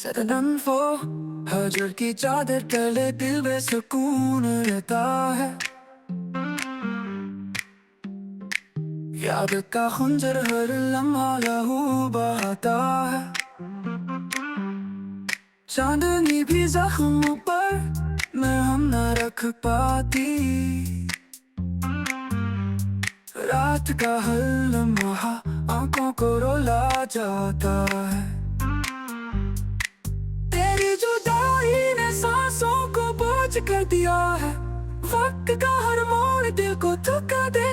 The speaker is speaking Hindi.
सदन वो हजर की चादर तले दिल में सुकून रहता है। याद का खंजर हर लम्हा लहू बहाता है। चांदनी भी जख्म पर मरहम न रख पाती। रात का हर लम्हा आंखों को रुला जाता है। तेरी जुदाई ने सांसों को बोझ कर दिया है। वक्त का हर मोड़ दिल को थका दे